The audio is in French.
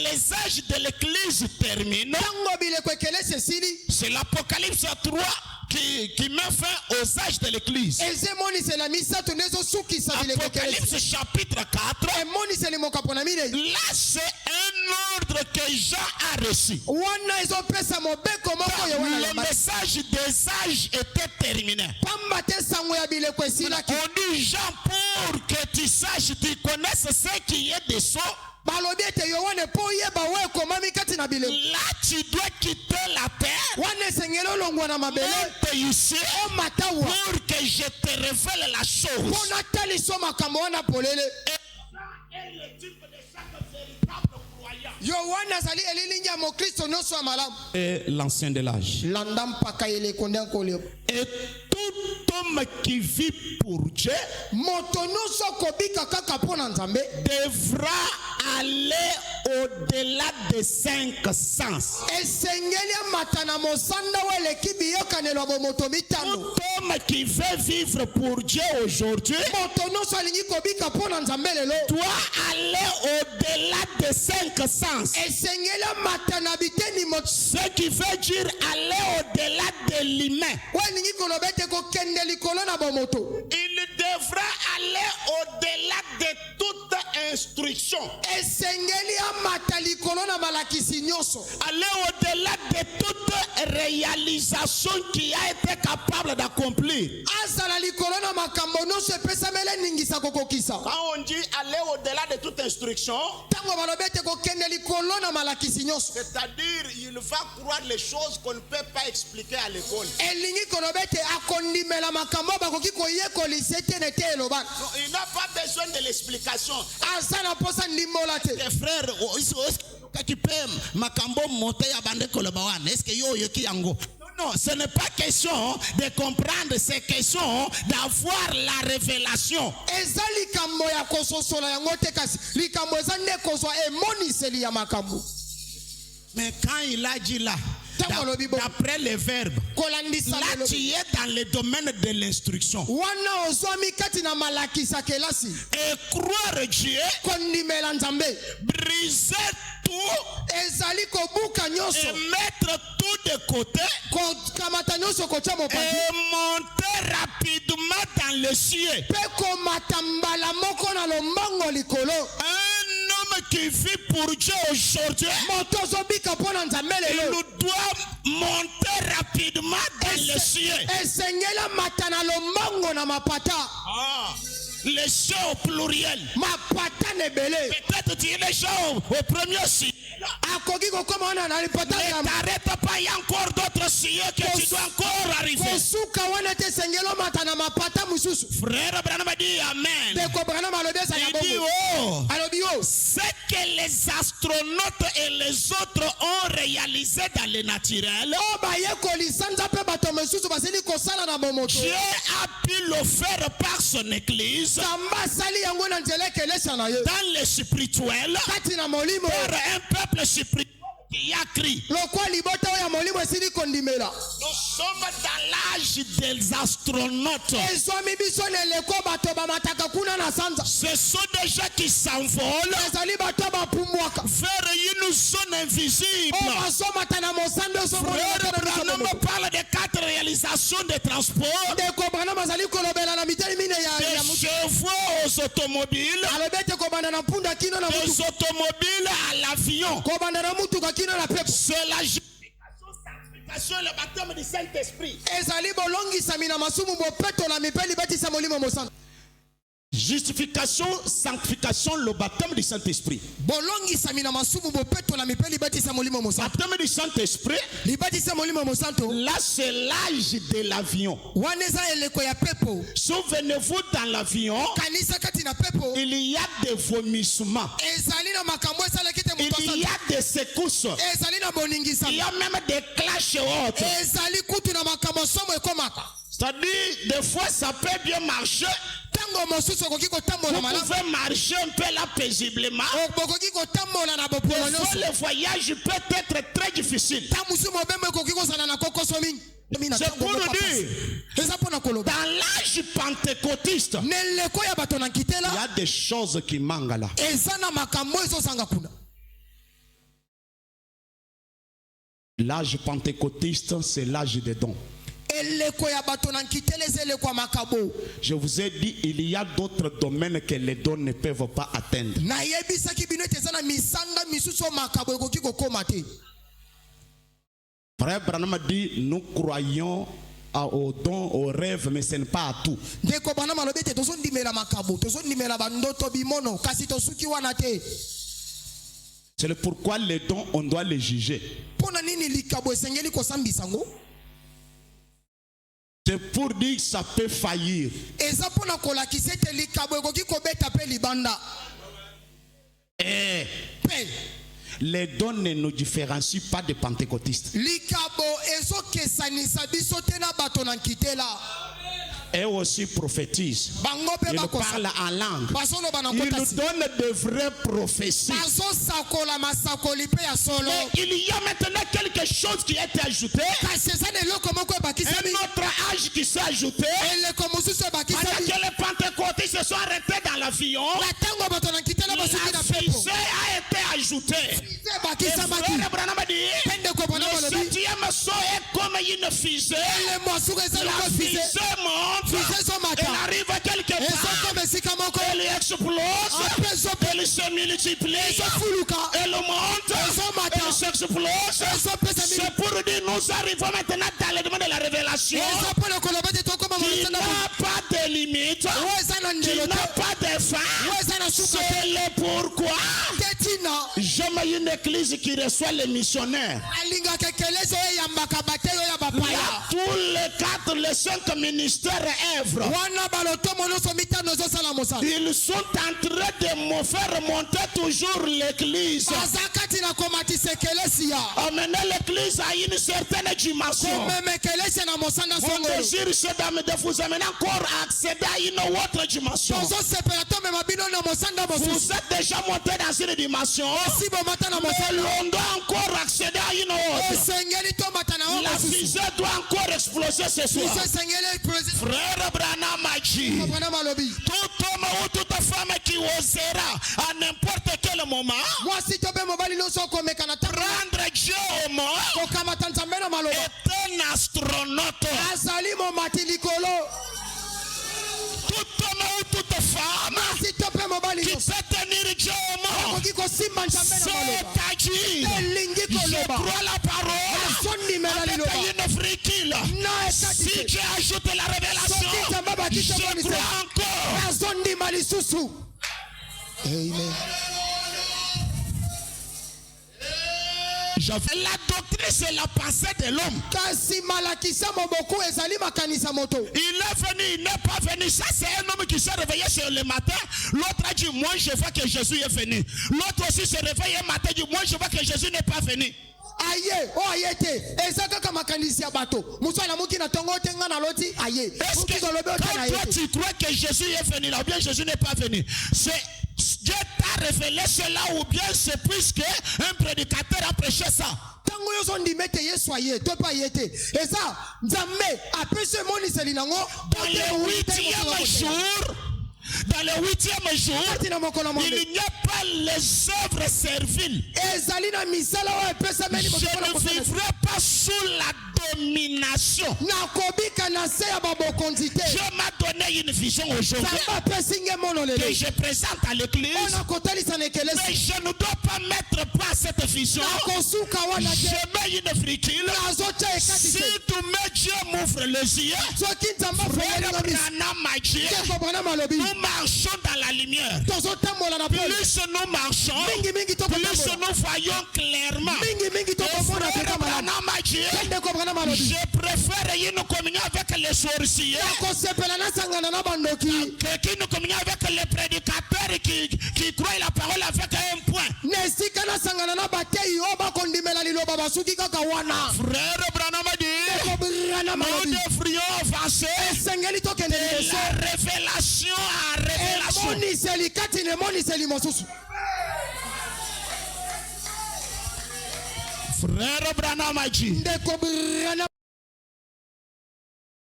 les âges de l'église terminent, c'est l'Apocalypse 3 qui met fin aux âges de l'église. Apocalypse chapitre 4, là c'est un ordre que Jean a reçu. Le message des âges était terminé. On dit Jean, pour que tu saches, tu connaisses ce qui est dessous. Là tu dois quitter la terre, monte ici pour que je te révèle la chose. Et l'ancien de l'âge. Et tout homme qui vit pour Dieu devra aller au-delà des 5 sens. Tout homme qui veut vivre pour Dieu aujourd'hui doit aller au-delà des 5 sens. Ce qui veut dire aller au-delà de l'humain. Il devra aller au-delà de toute instruction. Aller au-delà de toute réalisation qui a été capable d'accomplir. Quand on dit aller au-delà de toute instruction, c'est-à-dire il va croire les choses qu'on ne peut pas expliquer à l'école. Il n'a pas besoin de l'explication. Les frères, non, ce n'est pas question de comprendre, c'est question d'avoir la révélation. Mais quand il a dit là, d'après les verbes, là tu es dans le domaine de l'instruction. Et croire Dieu, briser tout et mettre tout de côté et monter rapidement dans le ciel. Un homme qui vit pour Dieu aujourd'hui, il doit monter rapidement dans le ciel. Les cieux au pluriel. Peut-être tu es les cieux au premier ciel. Ne t'arrête pas, il y a encore d'autres cieux que tu dois encore arriver. Frère Branham dit Amen. Il dit oh, ce que les astronautes et les autres ont réalisé dans le naturel, Dieu a pu le faire par son église. Dans le spirituel, par un peuple spirituel qui a crié. Nous sommes dans l'âge des astronautes. Ce sont des gens qui s'envolent vers une zone invisible. Frère Branham parle de 4 réalisations de transport. Des chevaux aux automobiles, des automobiles à l'avion. C'est la justification, le baptême du Saint-Esprit. Justification, sanctification, le baptême du Saint-Esprit. Baptême du Saint-Esprit, là c'est l'âge de l'avion. Souvenez-vous, dans l'avion, il y a des vomissements, il y a des secousses, il y a même des clashs hautes. C'est-à-dire, des fois ça peut bien marcher. Vous pouvez marcher un peu là paisiblement. Le voyage peut être très difficile. C'est pour nous dire, dans l'âge pentecôtiste, il y a des choses qui manquent là. L'âge pentecôtiste, c'est l'âge des dons. Je vous ai dit, il y a d'autres domaines que les dons ne peuvent pas atteindre. Frère Branham dit, nous croyons aux dons, aux rêves, mais ce n'est pas à tout. C'est pourquoi les dons, on doit les juger. C'est pour dire que ça peut faillir. Les dons ne nous différencient pas des pentecôtistes. Et aussi prophétisent. Ils parlent en langue. Ils nous donnent de vraies prophéties. Mais il y a maintenant quelque chose qui a été ajouté. Un autre âge qui s'est ajouté. Pendant que les pentecôtistes se sont arrêtés dans l'avion, la fusée a été ajoutée. Et frère Branham dit, le septième saut est comme une fusée. La fusée monte. Elle arrive à quelque part, elle explose, elle se multiplie, elle monte, elle s'explose. C'est pour dire nous arrivons maintenant dans le domaine de la révélation qui n'a pas de limite, qui n'a pas de fin. C'est le pourquoi j'aime une église qui reçoit les missionnaires. Tous les 4, les 5 ministères œuvrent. Ils sont en train de me faire monter toujours l'église. Amener l'église à une certaine dimension. Mon désir, c'est de vous amener encore à accéder à une autre dimension. Vous êtes déjà monté dans une dimension, mais l'on doit encore accéder à une autre. La fusée doit encore exploser ce soir. Frère Branham a dit, tout homme ou toute femme qui osera à n'importe quel moment prendre Dieu au mot est un astronaute. Tout homme ou toute femme qui sait tenir Dieu au mot, c'est-à-dire, je crois la parole avec une fricule. Si Dieu ajoute la révélation, je crois encore. Amen. La doctrine, c'est la pensée de l'homme. Il est venu, il n'est pas venu. Ça, c'est un homme qui s'est réveillé sur le matin. L'autre a dit, moi, je vois que Jésus est venu. L'autre aussi se réveille un matin et dit, moi, je vois que Jésus n'est pas venu. Est-ce que quand toi tu crois que Jésus est venu là, ou bien Jésus n'est pas venu, c'est Dieu t'a révélé cela, ou bien c'est puisque un prédicateur a prêché ça. Dans le 8e jour, il n'y a pas les œuvres serviles. Je ne vivrai pas sous la domination. Dieu m'a donné une vision aujourd'hui que je présente à l'église, mais je ne dois pas mettre pas cette vision. Je mets une fricule. Si tu mets Dieu m'ouvre les yeux, nous marchons dans la lumière. Plus nous marchons, plus nous voyons clairement. Je préfère une communion avec les sorciers qu'une communion avec les prédicateurs qui croient la parole avec un point. Frère Branham dit, nous devrions avancer de la révélation à révélation. Frère Branham a dit,